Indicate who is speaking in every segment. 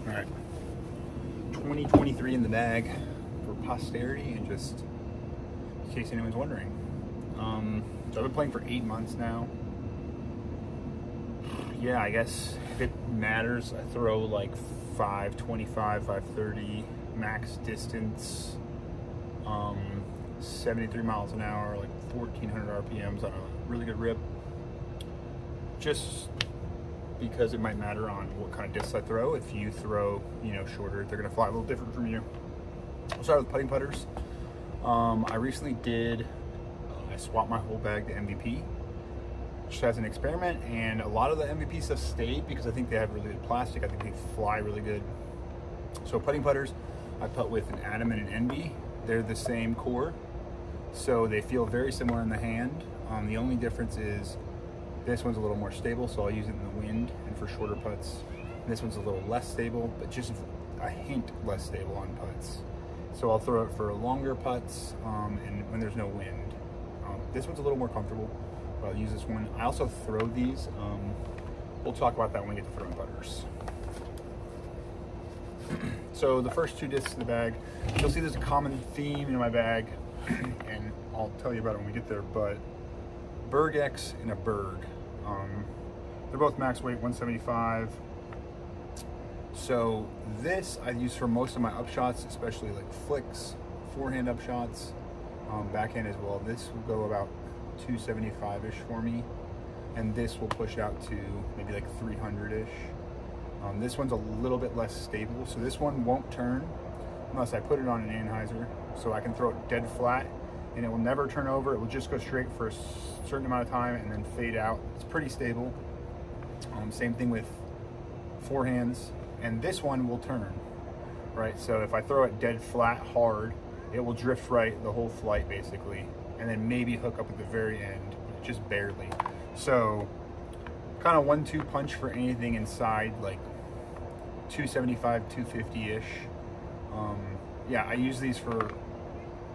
Speaker 1: All right, 2023 in the bag for posterity, and just in case anyone's wondering. So I've been playing for 8 months now. Yeah, I guess if it matters, I throw like 525, 530 max distance, 73 miles an hour, like 1400 RPMs on a really good rip. Just because it might matter on what kind of discs I throw. If you throw, shorter, they're gonna fly a little different from you. I'll start with putting putters. I recently I swapped my whole bag to MVP, just as an experiment, and a lot of the MVP stuff stayed because I think they have really good plastic. I think they fly really good. So putting putters, I putt with an Atom and an NB. They're the same core, so they feel very similar in the hand. The only difference is this one's a little more stable, so I'll use it in the wind and for shorter putts. This one's a little less stable, but just a hint less stable on putts. So I'll throw it for longer putts and when there's no wind. This one's a little more comfortable, but I'll use this one. I also throw these. We'll talk about that when we get to throwing putters. So the first two discs in the bag, you'll see there's a common theme in my bag, and I'll tell you about it when we get there, but Berg X and a Berg. They're both max weight, 175. So this I use for most of my upshots, especially like flicks, forehand upshots, backhand as well. This will go about 275-ish for me, and this will push out to maybe like 300-ish. This one's a little bit less stable, so this one won't turn unless I put it on an anhyzer, so I can throw it dead flat and it will never turn over. It will just go straight for a certain amount of time and then fade out. It's pretty stable. Same thing with forehands, and this one will turn, right? So if I throw it dead flat hard, it will drift right the whole flight basically, and then maybe hook up at the very end, just barely. So kind of 1-2 punch for anything inside like 275, 250-ish. Yeah, I use these for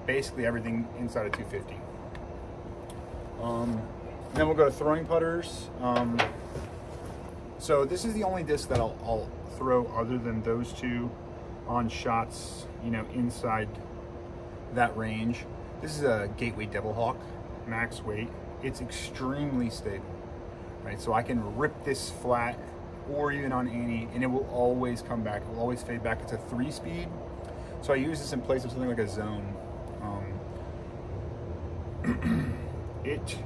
Speaker 1: basically everything inside of 250. Then we'll go to throwing putters. So this is the only disc that I'll throw other than those two on shots, inside that range. This is a Gateway Devil Hawk, max weight. It's extremely stable, right? So I can rip this flat or even on Annie, and it will always come back. It will always fade back. It's a 3-speed. So I use this in place of something like a zone. It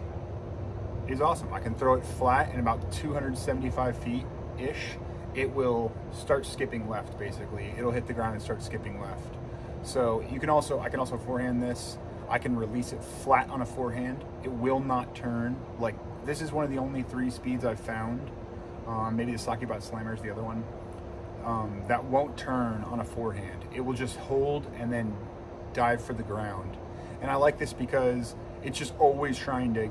Speaker 1: is awesome. I can throw it flat in about 275 feet-ish. It will start skipping left, basically. It'll hit the ground and start skipping left. So I can also forehand this. I can release it flat on a forehand. It will not turn. Like, this is one of the only 3 speeds I've found. Maybe the Sakibot Slammer is the other one. That won't turn on a forehand. It will just hold and then dive for the ground. And I like this because it's just always trying to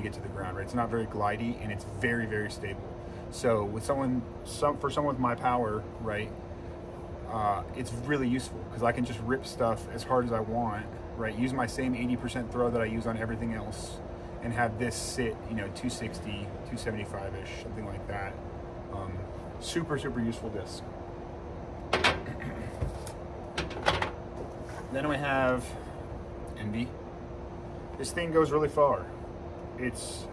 Speaker 1: get to the ground, right? It's not very glidey, and it's very, very stable. So with for someone with my power, right, it's really useful because I can just rip stuff as hard as I want, right? Use my same 80% throw that I use on everything else, and have this sit, 260, 275-ish, something like that. Super, super useful disc. Then we have NB. This thing goes really far. It's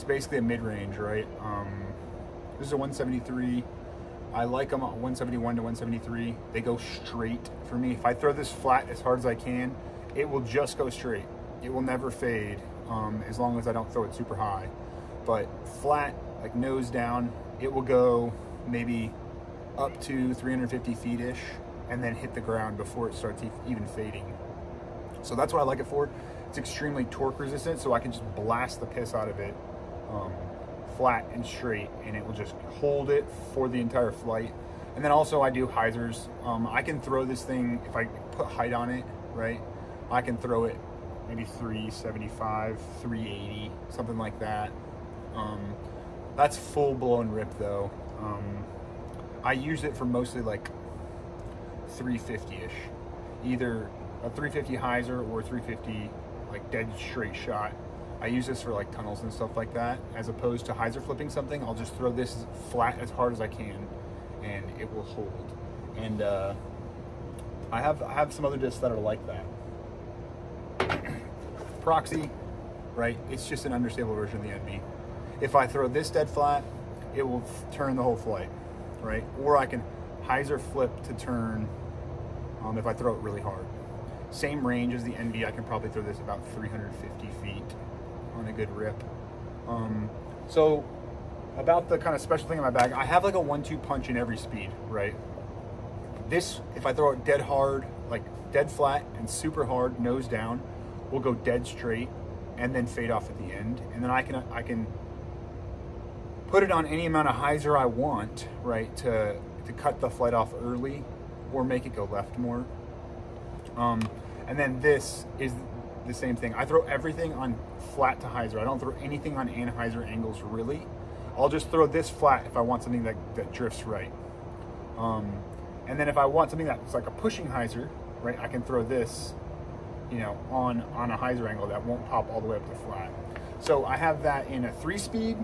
Speaker 1: basically a mid-range, right? This is a 173. I like them at 171 to 173. They go straight for me. If I throw this flat as hard as I can, it will just go straight. It will never fade, as long as I don't throw it super high. But flat, like nose down, it will go maybe up to 350 feet-ish and then hit the ground before it starts even fading. So that's what I like it for. It's extremely torque resistant, so I can just blast the piss out of it flat and straight, and it will just hold it for the entire flight. And then also I do hyzers. I can throw this thing, if I put height on it, right, I can throw it maybe 375, 380, something like that. That's full-blown rip though. I use it for mostly like 350-ish, either a 350 hyzer or 350 like dead straight shot. I use this for like tunnels and stuff like that, as opposed to hyzer flipping something. I'll just throw this flat as hard as I can, and it will hold. And I have some other discs that are like that. Proxy, right? It's just an understable version of the NB. If I throw this dead flat, it will turn the whole flight, right? Or I can hyzer flip to turn if I throw it really hard. Same range as the NB, I can probably throw this about 350 feet on a good rip. So about the kind of special thing in my bag, I have like a 1-2 punch in every speed, right? This, if I throw it dead hard, like dead flat and super hard, nose down, will go dead straight and then fade off at the end. And then I can put it on any amount of hyzer I want, right, to cut the flight off early or make it go left more. And then this is the same thing. I throw everything on flat to hyzer. I don't throw anything on anhyzer angles really. I'll just throw this flat if I want something that drifts right. And then if I want something that's like a pushing hyzer, right, I can throw this, you know, on a hyzer angle that won't pop all the way up to flat. So I have that in a 3-speed,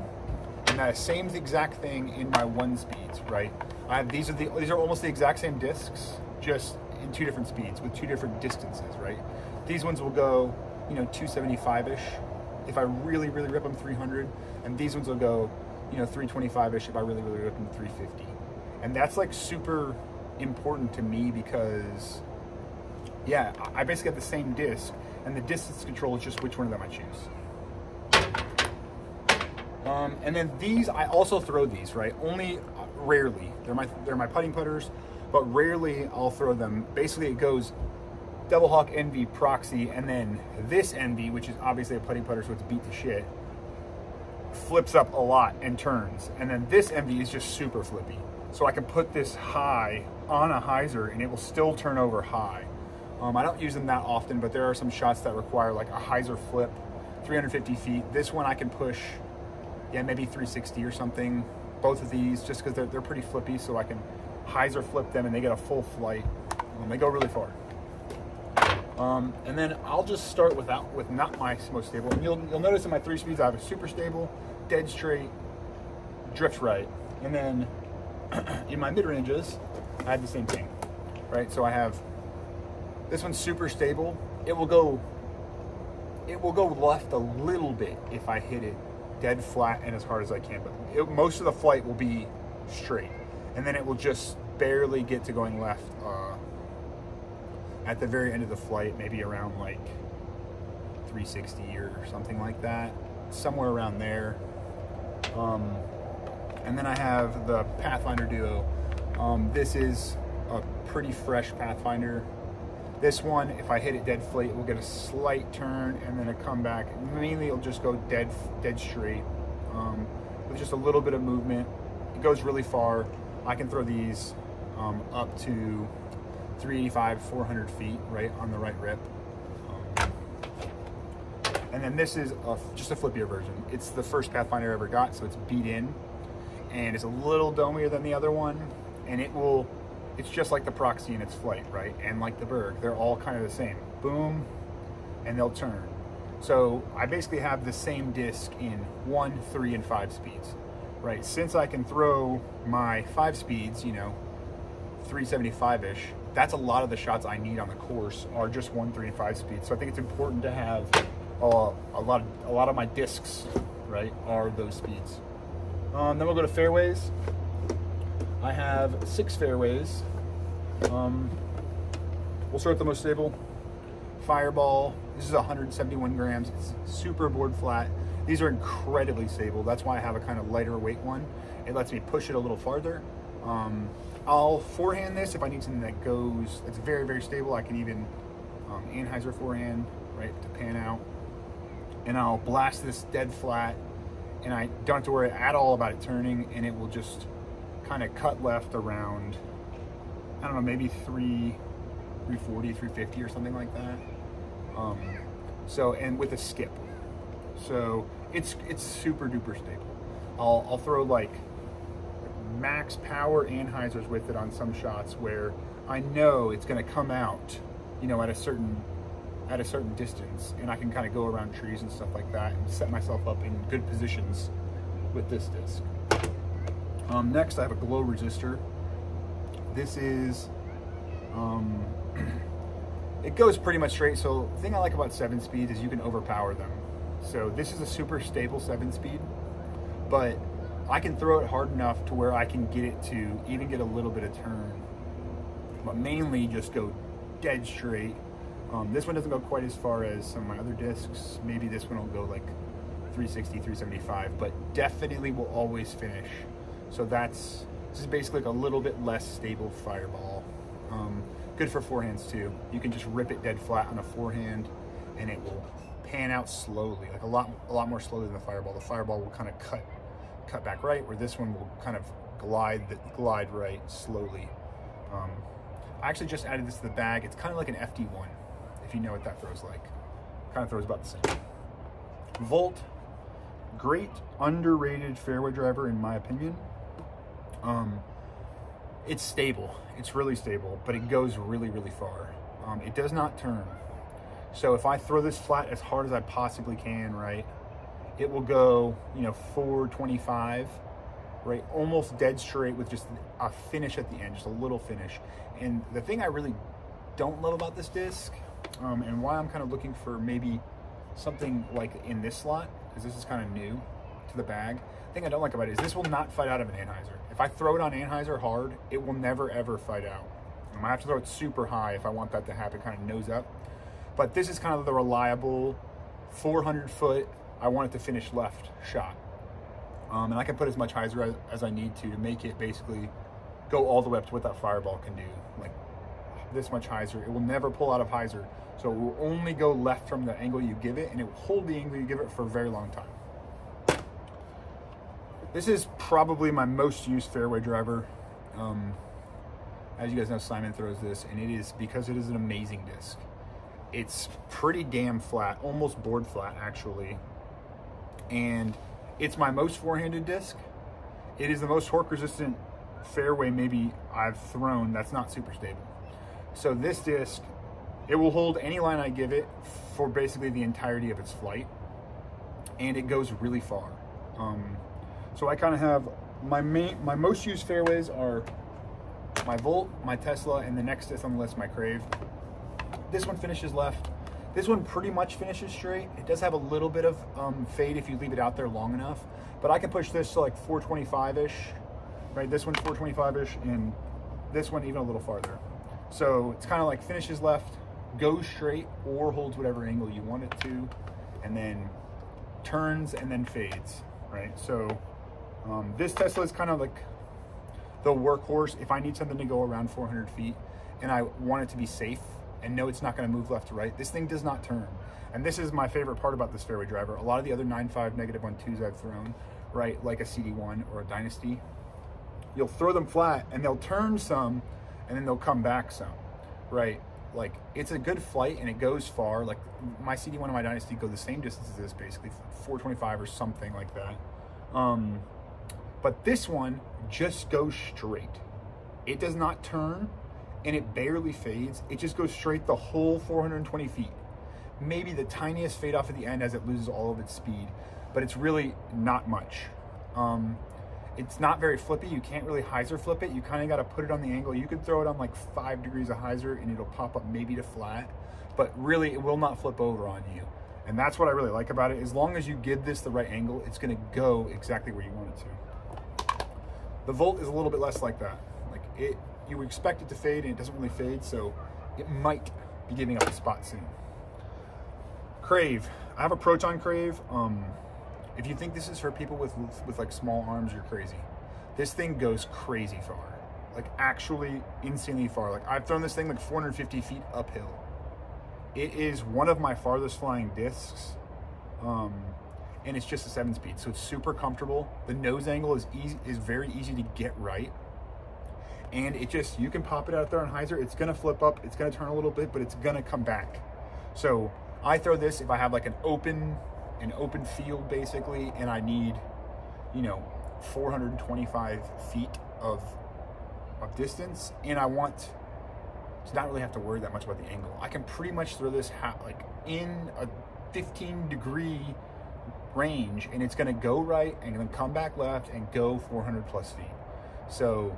Speaker 1: and that same exact thing in my 1-speeds, right? I have these are almost the exact same discs, just in 2 different speeds with 2 different distances, right? These ones will go, you know, 275-ish if I really, really rip them 300, and these ones will go, you know, 325-ish if I really, really rip them 350. And that's like super important to me because, yeah, I basically have the same disc, and the distance control is just which one of them I choose. And then these, I also throw these, right? Only rarely. They're my putting putters, but rarely I'll throw them. Basically, it goes Double Hawk, NV, Proxy, and then this NV, which is obviously a putting putter, so it's beat to shit, flips up a lot and turns. And then this NV is just super flippy. So I can put this high on a hyzer and it will still turn over high. I don't use them that often, but there are some shots that require like a hyzer flip, 350 feet. This one I can push, yeah, maybe 360 or something. Both of these, just because they're pretty flippy, so I can hyzer flip them and they get a full flight. They go really far. And then I'll just start with not my most stable. And you'll notice in my 3-speeds I have a super stable, dead straight, drift right. And then in my mid-ranges, I have the same thing, right? So I have this one's super stable. It will go left a little bit if I hit it dead flat and as hard as I can, but most of the flight will be straight, and then it will just barely get to going left at the very end of the flight, maybe around like 360 or something like that, somewhere around there. And then I have the Pathfinder Duo. This is a pretty fresh Pathfinder. This one, if I hit it dead flat, it will get a slight turn and then a comeback. Mainly it'll just go dead straight with just a little bit of movement. It goes really far. I can throw these up to 385, 400 feet, right, on the right rip. And then this is just a flippier version. It's the first Pathfinder I ever got, so it's beat in. And it's a little domier than the other one. And it's just like the Proxy in its flight, right? And like the Berg, they're all kind of the same. Boom, and they'll turn. So I basically have the same disc in 1, 3, and 5 speeds, right? Since I can throw my 5 speeds, you know, 375-ish, that's a lot of the shots I need on the course are just 1, 3, and 5 speeds. So I think it's important to have a lot of my discs, right, are those speeds. Then we'll go to fairways. I have 6 fairways. We'll start with the most stable. Fireball. This is 171 grams. It's super board flat. These are incredibly stable. That's why I have a kind of lighter weight one. It lets me push it a little farther. I'll forehand this if I need something that's very, very stable. I can even Anheuser forehand, right, to pan out. And I'll blast this dead flat, and I don't have to worry at all about it turning, and it will just kind of cut left around, I don't know, maybe 340, 350 or something like that. And with a skip. So it's super duper stable. I'll throw like max power anhyzers with it on some shots where I know it's going to come out, you know, at a certain distance, and I can kind of go around trees and stuff like that and set myself up in good positions with this disc. Next, I have a glow resistor. This is, it goes pretty much straight. So the thing I like about 7-speeds is you can overpower them. So this is a super stable 7-speed, but I can throw it hard enough to where I can get it to even get a little bit of turn, but mainly just go dead straight. This one doesn't go quite as far as some of my other discs. Maybe this one will go like 360, 375, but definitely will always finish. So this is basically like a little bit less stable fireball. Good for forehands too. You can just rip it dead flat on a forehand and it will pan out slowly, like a lot more slowly than the fireball. The fireball will kind of cut back right, where this one will kind of glide right slowly. I actually just added this to the bag. It's kind of like an FD1, if you know what that throws like. Kind of throws about the same. Volt, great underrated fairway driver in my opinion. It's stable. It's really stable, but it goes really, really far. It does not turn. So if I throw this flat as hard as I possibly can, right, it will go, 425, right, almost dead straight with just a finish at the end, just a little finish. And the thing I really don't love about this disc, and why I'm kind of looking for maybe something like in this slot, because this is kind of new to the bag. The thing I don't like about it is this will not fight out of an anhyzer. If I throw it on anhyzer hard, it will never ever fight out. I might have to throw it super high if I want that to happen, kind of nose up. But this is kind of the reliable 400 foot, I want it to finish left shot. And I can put as much hyzer as I need to make it basically go all the way up to what that fireball can do. Like this much hyzer. It will never pull out of hyzer. So it will only go left from the angle you give it, and it will hold the angle you give it for a very long time. This is probably my most used fairway driver. As you guys know, Simon throws this, and it is because it is an amazing disc. It's pretty damn flat, almost board flat actually. And it's my most forehanded disc. It is the most torque resistant fairway maybe I've thrown that's not super stable. So this disc, it will hold any line I give it for basically the entirety of its flight. And it goes really far. So I kind of have my most used fairways are my Volt, my Tesla, and the next disc on the list, my Crave. This one finishes left. This one pretty much finishes straight. It does have a little bit of fade if you leave it out there long enough, but I can push this to like 425-ish, right? This one 425-ish, and this one even a little farther. So it's kind of like finishes left, goes straight, or holds whatever angle you want it to, and then turns and then fades, right? So this Tesla is kind of like the workhorse if I need something to go around 400 feet and I want it to be safe and know it's not going to move left to right. This thing does not turn. And this is my favorite part about this fairway driver. A lot of the other 9.5 -1.2s I've thrown, right, like a CD1 or a Dynasty, you'll throw them flat and they'll turn some and then they'll come back some, right? Like it's a good flight and it goes far. Like my CD1 and my Dynasty go the same distance as this, basically 425 or something like that. But this one just goes straight. It does not turn and it barely fades. It just goes straight the whole 420 feet. Maybe the tiniest fade off at the end as it loses all of its speed, but it's really not much. It's not very flippy. You can't really hyzer flip it. You kind of got to put it on the angle. You could throw it on like 5 degrees of hyzer and it'll pop up maybe to flat, but really it will not flip over on you. And that's what I really like about it. As long as you give this the right angle, it's going to go exactly where you want it to. The Volt is a little bit less like that. Like you would expect it to fade and it doesn't really fade, so it might be giving up a spot soon. Crave. I have a Proton Crave. If you think this is for people with like small arms, you're crazy. This thing goes crazy far. Like actually insanely far. Like I've thrown this thing like 450 feet uphill. It is one of my farthest flying discs. And it's just a 7-speed, so it's super comfortable. The nose angle is very easy to get right. And it just, you can pop it out there on hyzer. It's gonna flip up, it's gonna turn a little bit, but it's gonna come back. So I throw this if I have like an open field basically, and I need, 425 feet of distance, and I want to not really have to worry that much about the angle. I can pretty much throw this like in a 15-degree range, and it's going to go right and then come back left and go 400 plus feet. So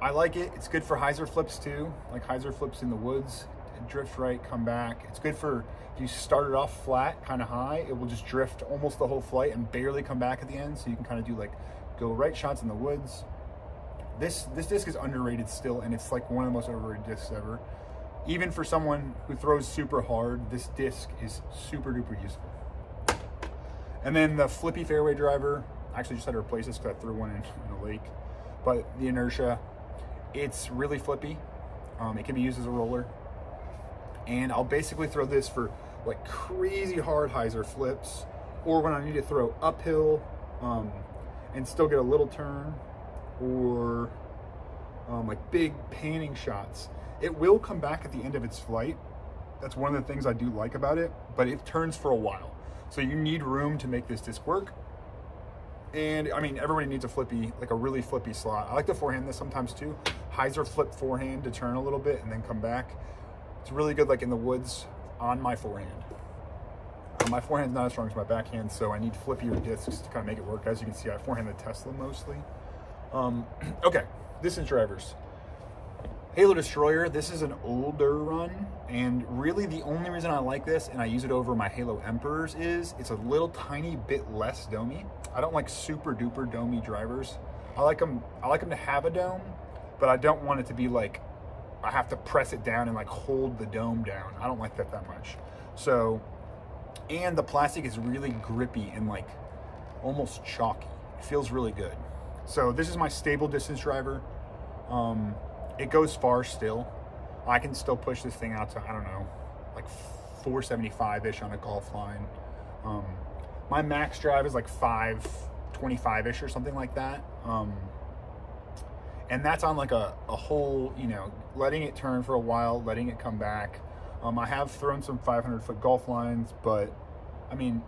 Speaker 1: I like it. It's good for hyzer flips too, like hyzer flips in the woods. It drifts right, come back. It's good for, if you start it off flat, kind of high, it will just drift almost the whole flight and barely come back at the end. So you can kind of do like go right shots in the woods. This disc is underrated still, and it's like one of the most overrated discs ever. Even for someone who throws super hard, this disc is super duper useful. And then the flippy fairway driver, I actually just had to replace this because I threw one in a lake. But the inertia, it's really flippy. It can be used as a roller. And I'll basically throw this for like crazy hard hyzer flips, or when I need to throw uphill and still get a little turn, or like big panning shots. It will come back at the end of its flight. That's one of the things I do like about it, but it turns for a while. So you need room to make this disc work. And I mean, everybody needs a flippy, like a really flippy slot. I like to forehand this sometimes too. Hyzer flip forehand to turn a little bit and then come back. It's really good like in the woods on my forehand. My forehand's not as strong as my backhand, so I need flippier discs to kind of make it work. As you can see, I forehand the Tesla mostly. Okay, distance drivers. Halo Destroyer, this is an older run, and really the only reason I like this and I use it over my Halo Emperors is it's a little tiny bit less domey. I don't like super duper domey drivers. I like them to have a dome, but I don't want it to be like I have to press it down and like hold the dome down. I don't like that much. So, and the plastic is really grippy and like almost chalky. It feels really good. So this is my stable distance driver. It goes far still. I can still push this thing out to, I don't know, like 475-ish on a golf line. My max drive is like 525-ish or something like that. And that's on like a whole, you know, letting it turn for a while, letting it come back. I have thrown some 500-foot golf lines, but I mean,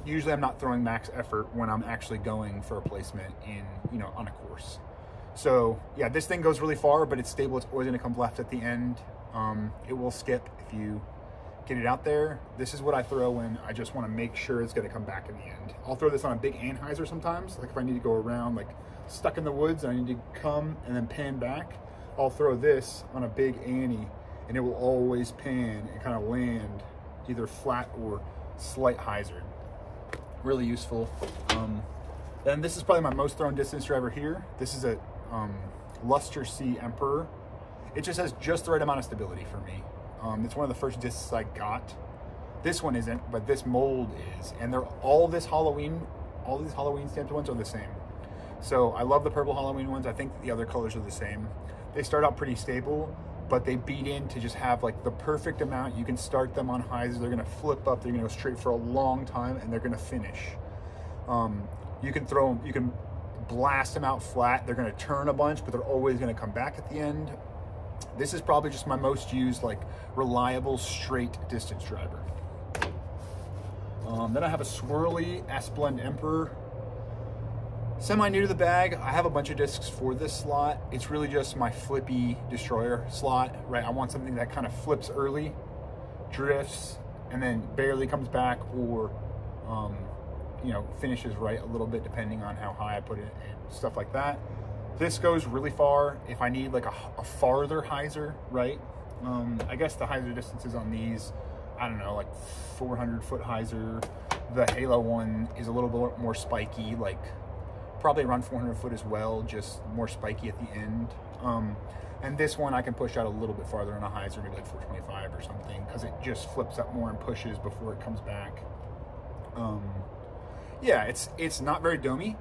Speaker 1: usually I'm not throwing max effort when I'm actually going for a placement in, you know, on a course. So yeah, this thing goes really far, but it's stable. It's always gonna come left at the end. It will skip if you get it out there. This is what I throw when I just wanna make sure it's gonna come back in the end. I'll throw this on a big anhyzer sometimes, like if I need to go around, like stuck in the woods and I need to come and then pan back, I'll throw this on a big Annie and it will always pan and kind of land either flat or slight hyzer. Really useful. Then this is probably my most thrown distance driver here. This is a Luster C Emperor. It just has just the right amount of stability for me. It's one of the first discs I got. This one isn't, but this mold is. And they're all these Halloween stamped ones are the same. So I love the purple Halloween ones. I think the other colors are the same. They start out pretty stable, but they beat in to just have like the perfect amount. You can start them on highs. They're gonna flip up. They're gonna go straight for a long time, and they're gonna finish. You can throw them, you can blast them out flat. They're gonna turn a bunch, but they're always gonna come back at the end. This is probably just my most used, like reliable straight distance driver. Then I have a swirly S-Blend Emperor. Semi-new to the bag. I have a bunch of discs for this slot. It's really just my flippy destroyer slot, right? I want something that kind of flips early, drifts, and then barely comes back, or you know, finishes right a little bit depending on how high I put it and stuff like that. This goes really far if I need like a farther hyzer, right? I guess the hyzer distances on these, I don't know, like 400-foot hyzer. The Halo one is a little bit more spiky, like probably around 400 foot as well, just more spiky at the end. And this one I can push out a little bit farther on a hyzer, maybe like 425 or something, because it just flips up more and pushes before it comes back. Yeah, it's not very domey.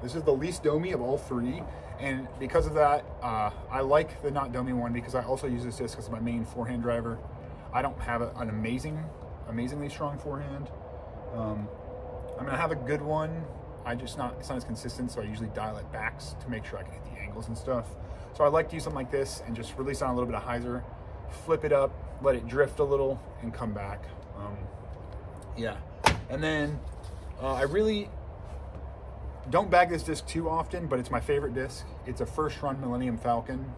Speaker 1: This is the least domey of all three, and because of that, I like the not domey one because I also use this disc as my main forehand driver. I don't have an amazingly strong forehand. I mean, I have a good one. It's not as consistent, so I usually dial it back to make sure I can hit the angles and stuff. So I like to use something like this and just release on a little bit of hyzer, flip it up, let it drift a little, and come back. Yeah, and then I really don't bag this disc too often, but it's my favorite disc. It's a first run Millennium Falcon.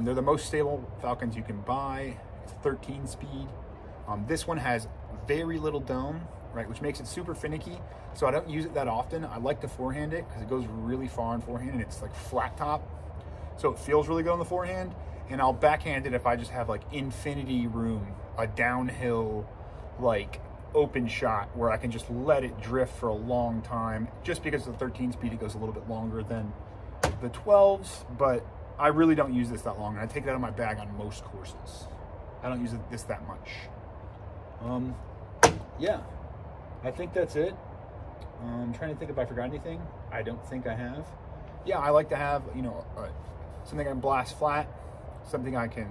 Speaker 1: They're the most stable Falcons you can buy. It's 13 speed. This one has very little dome, right, which makes it super finicky. So I don't use it that often. I like to forehand it because it goes really far in forehand and it's like flat top. so it feels really good on the forehand. And I'll backhand it if I just have like infinity room, a downhill, like open shot where I can just let it drift for a long time. Just because of the 13 speed, it goes a little bit longer than the 12s, but I really don't use this that long. And I take it out of my bag on most courses. I don't use this that much. Yeah, I think that's it. I'm trying to think if I forgot anything. I don't think I have. Yeah, I like to have, you know, something I can blast flat, something I can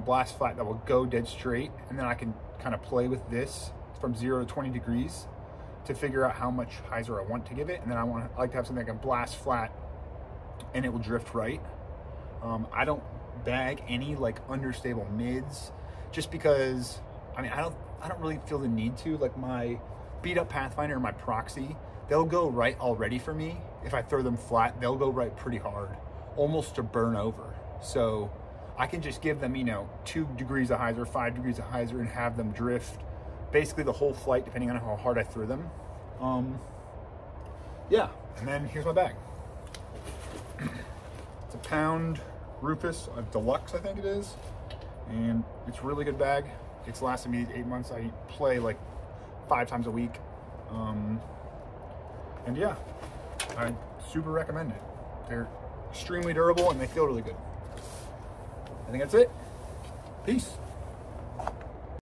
Speaker 1: blast flat that will go dead straight, and then I can kind of play with this from 0 to 20 degrees to figure out how much hyzer I want to give it. And then I like to have something I can blast flat and it will drift right. I don't bag any like understable mids just because, I mean, I don't really feel the need to. Like my beat up Pathfinder and my Proxy, they'll go right already for me. If I throw them flat, they'll go right pretty hard, almost to burn over. So I can just give them, you know, 2 degrees of hyzer, 5 degrees of hyzer, and have them drift basically the whole flight, depending on how hard I throw them. Yeah, and then here's my bag. It's a pound Rufus, a deluxe, I think it is, and it's a really good bag. It's lasted me 8 months. I play like 5 times a week, and yeah, I super recommend it. They're extremely durable and they feel really good. I think that's it. Peace.